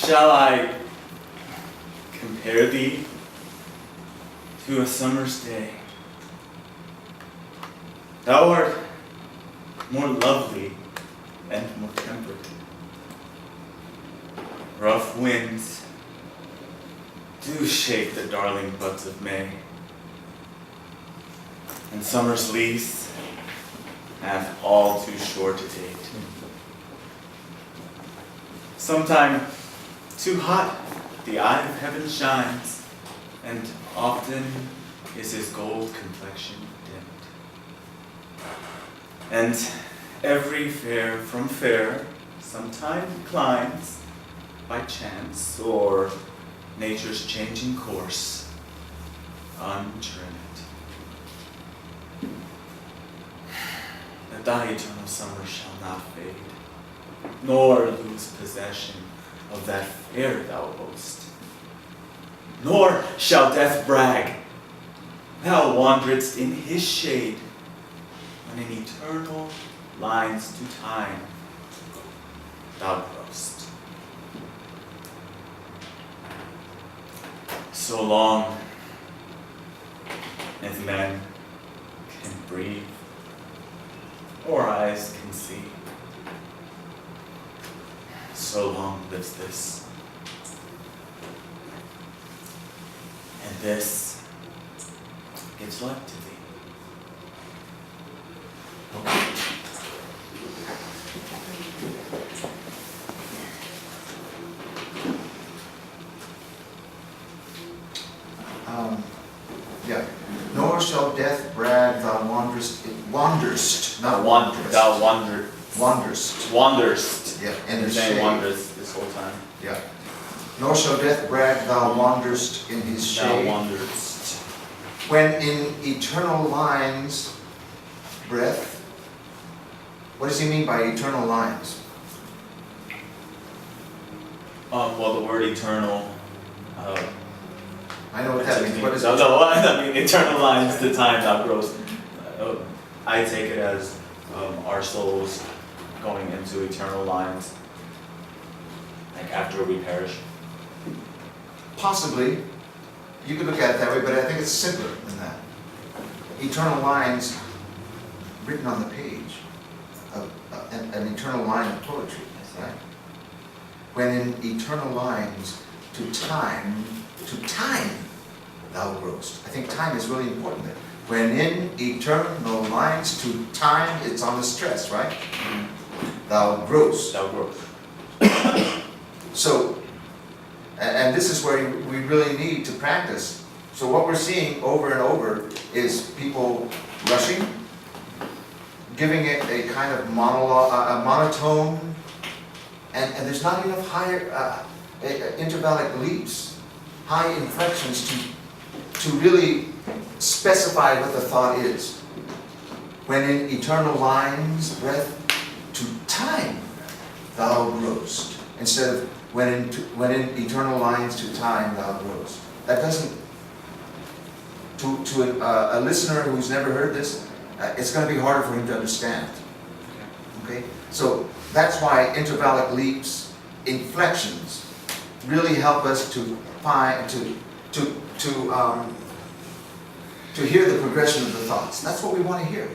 shall I compare thee to a summer's day? Thou art more lovely and more tempered. Rough winds do shake the darling buds of May, and summer's lease hath all too short a date. Sometime too hot the eye of heaven shines, and often is his gold complexion dimmed. And every fair from fair sometime declines by chance or nature's changing course untrimmed. That thy eternal summer shall not fade, nor lose possession of that fair thou boast. Nor shall death brag, thou wanderedst in his shade, when in eternal lines to time thou growst. So long as men can breathe or eyes can see, so long lives this. And this gives life to thee. Yeah. Nor shall death brag thou wanderst, not wanderest. Thou wandered. Wanderst. Wanderst. Yeah, in You're his saying shade. wanderest this whole time. Yeah. Nor shall death brag thou wanderst in his shade. Thou wanderest. When in eternal lines, breath. What does he mean by eternal lines? Well, the word eternal. I know what that means. What is no, it? no, I mean eternal lines to time thou grows. I take it as our souls going into eternal lines, like after we perish. Possibly. You could look at it that way, but I think it's simpler than that. Eternal lines written on the page, an eternal line of poetry, right? When in eternal lines to time thou growst. I think time is really important there. When in eternal lines to time, it's on the stress, right? Thou growst. Thou growst. So, and this is where we really need to practice. So what we're seeing over and over is people rushing, giving it a kind of monologue, a monotone, and there's not enough higher intervallic leaps, high inflections to really specify what the thought is. When in eternal lines, breath, to time thou growst, instead of when in eternal lines to time thou growst. That doesn't, to a listener who's never heard this, it's going to be harder for him to understand. Okay? So that's why intervallic leaps, inflections, really help us to find, to hear the progression of the thoughts. That's what we want to hear.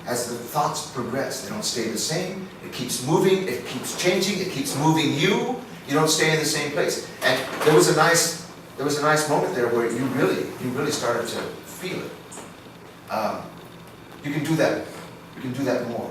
As the thoughts progress, they don't stay the same. It keeps moving, it keeps changing, it keeps moving you. You don't stay in the same place. And there was a nice moment there where you really started to feel it. You can do that. You can do that more.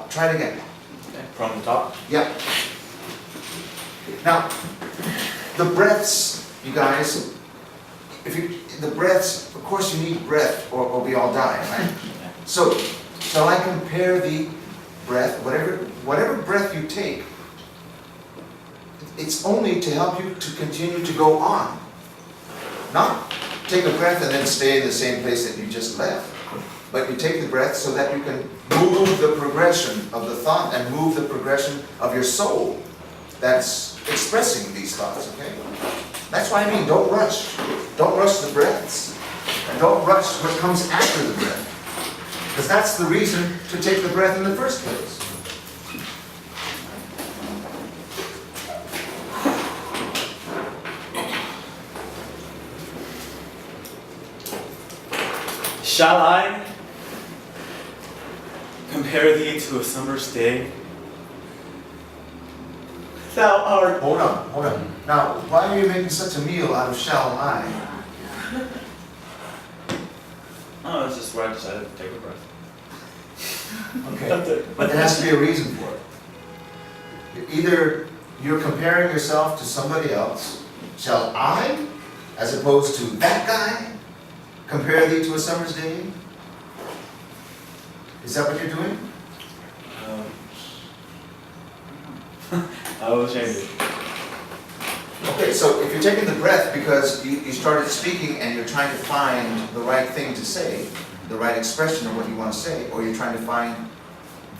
Try it again. Okay. From the top. Yeah. Now, the breaths, you guys. The breaths, of course, you need breath, or we all die, right? So, shall I compare the breath, whatever breath you take? It's only to help you to continue to go on. Not take a breath and then stay in the same place that you just left. But you take the breath so that you can move the progression of the thought and move the progression of your soul that's expressing these thoughts, okay? That's what I mean, don't rush. Don't rush the breaths. And don't rush what comes after the breath. Because that's the reason to take the breath in the first place. Shall I compare thee to a summer's day? Thou art. Hold on. Now, why are you making such a meal out of shall I? Oh, it's just where I decided to take a breath. Okay, but there has to be a reason for it. Either you're comparing yourself to somebody else, shall I, as opposed to that guy, compare thee to a summer's day? Is that what you're doing? I will change it. Okay, so if you're taking the breath because you started speaking and you're trying to find the right thing to say, the right expression of what you want to say, or you're trying to find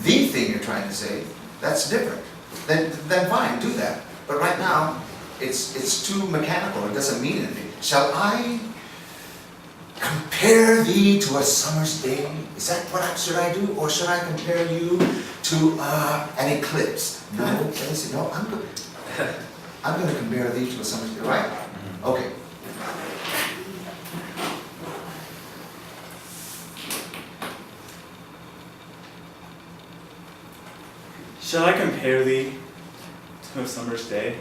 the thing you're trying to say, that's different. Then fine, do that. But right now, it's too mechanical, it doesn't mean anything. Shall I compare thee to a summer's day? Is that what should I do? Or should I compare you to an eclipse? No, let me see, no, I'm going to compare thee to a summer's day, right? Okay. Shall I compare thee to a summer's day?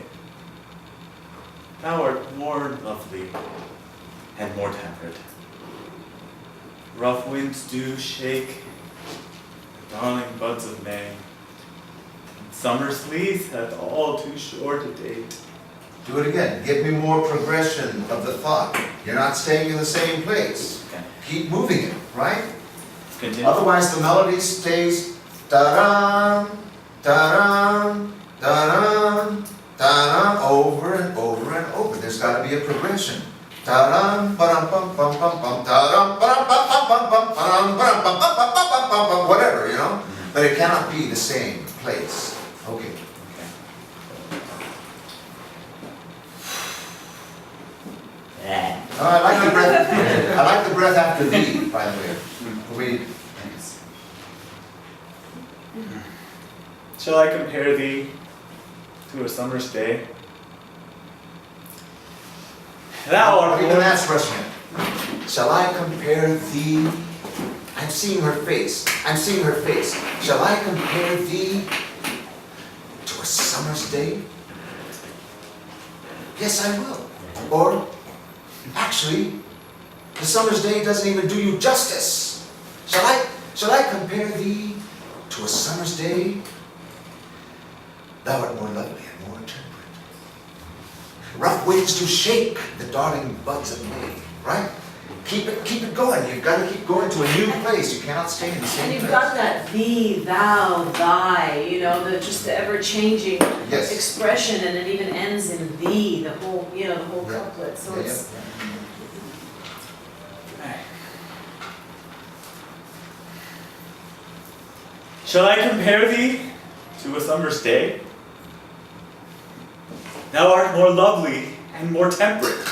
Thou art more lovely and more temperate. Rough winds do shake the darling buds of May, and summer's lease hath all too short a date. Do it again. Give me more progression of the thought. You're not staying in the same place. Okay. Keep moving it, right? Continue. Otherwise the melody stays da-dum, da-dum, da-dum, da-dum, over and over and over. There's got to be a progression. Da-dum, ba-dum, bum, bum, bum, bum, da-dum, ba-dum, bum, bum, bum, bum, ba-dum, ba-dum, bum, bum, bum, bum, bum, bum, whatever, you know? But it cannot be the same place. Okay. I like the breath. I like the breath after thee, by the way. We, Shall I compare thee to a summer's day? Thou art even more. that's rushing it. Shall I compare thee? I'm seeing her face. I'm seeing her face. Shall I compare thee to a summer's day? Yes, I will. Or, actually, the summer's day doesn't even do you justice. Shall I compare thee to a summer's day? Thou art more lovely and more temperate. Rough winds do shake the darling buds of May, right? Keep it going. You've got to keep going to a new place. You cannot stay in the same And place. you've got that thee, thou, thy, just the ever-changing Yes. expression, and it even ends in thee, the whole Yeah. couplet, so Yeah, it's, Shall I compare thee to a summer's day? Thou art more lovely and more temperate.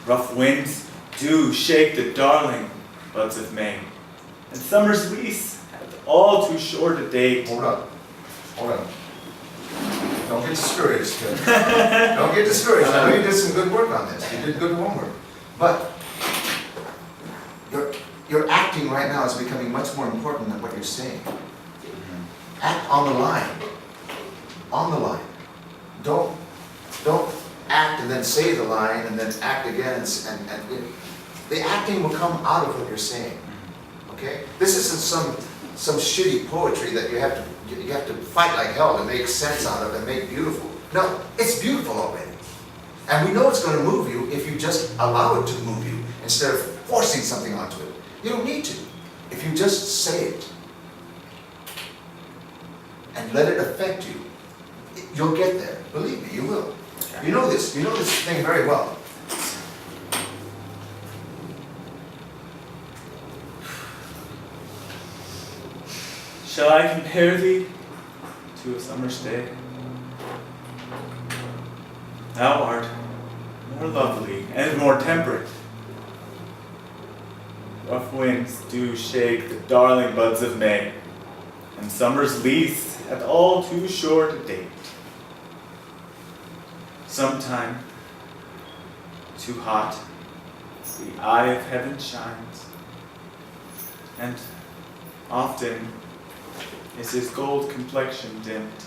Rough winds do shake the darling buds of May, and summer's lease hath all too short a date. Hold on. Don't get discouraged. Don't get discouraged. I know you did some good work on this. You did good homework. But your acting right now is becoming much more important than what you're saying. Act on the line. On the line. Don't act and then say the line and then act again and the acting will come out of what you're saying. Okay? This isn't some shitty poetry that you have to fight like hell to make sense out of and make beautiful. No, it's beautiful already. And we know it's going to move you if you just allow it to move you instead of forcing something onto it. You don't need to. If you just say it and let it affect you, you'll get there. Believe me, you will. You know this thing very well. Shall I compare thee to a summer's day? Thou art more lovely and more temperate. Rough winds do shake the darling buds of May, and summer's lease hath all too short a date. Sometime too hot, the eye of heaven shines, and often is his gold complexion dimmed.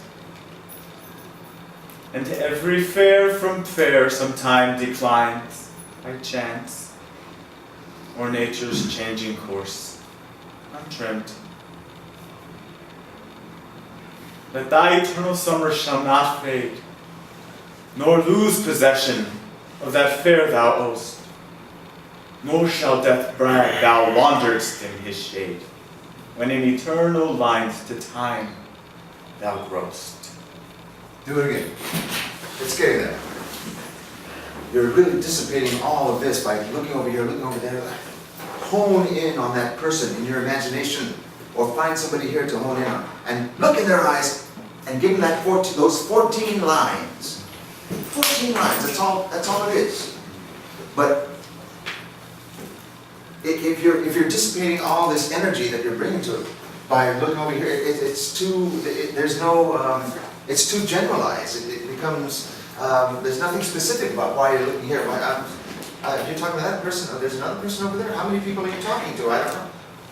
And every fair from fair sometime declines by chance, or nature's changing course, untrimmed. That thy eternal summer shall not fade, nor lose possession of that fair thou owest, nor shall death brag thou wanderedst in his shade, when in eternal lines to time thou growst. Do it again. Let's get in there. You're really dissipating all of this by looking over here, looking over there. Hone in on that person in your imagination, or find somebody here to hone in on, and look in their eyes and give them that those 14 lines. 14 lines. That's all it is. But if you're dissipating all this energy that you're bringing to it by looking over here, it's too generalized. It becomes there's nothing specific about why you're looking here. You're talking to that person. Oh, there's another person over there. How many people are you talking to? I don't know.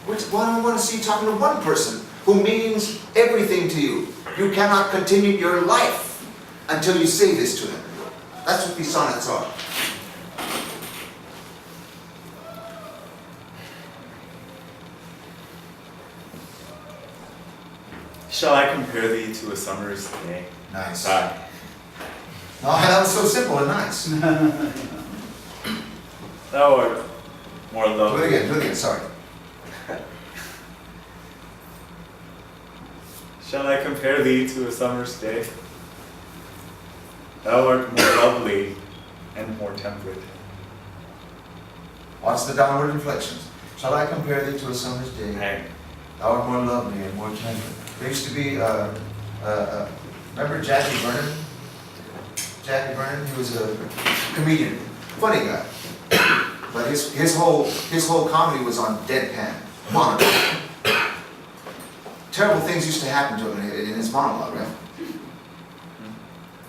Why do I want to see you talking to one person who means everything to you? You cannot continue your life until you say this to them. That's what these sonnets are. Shall I compare thee to a summer's day? Nice. Sigh. Oh, that was so simple and nice. Thou art more Do lovely. it again, sorry. Shall I compare thee to a summer's day? Thou art more lovely and more temperate. Watch the downward inflections. Shall I compare thee to a summer's day? Hang. Thou art more lovely and more tender. There used to be, remember Jackie Vernon? Jackie Vernon, he was a comedian, funny guy. But his whole comedy was on deadpan, monologue. Terrible things used to happen to him in his monologue, right?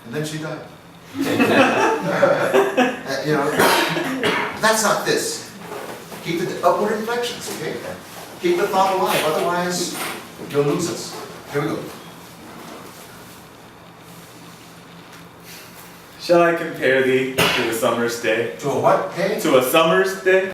And then she died. That's not this. Keep the upward inflections, okay? Keep the thought alive, otherwise you'll lose us. Here we go. Shall I compare thee to a summer's day? To a what day? To a summer's day?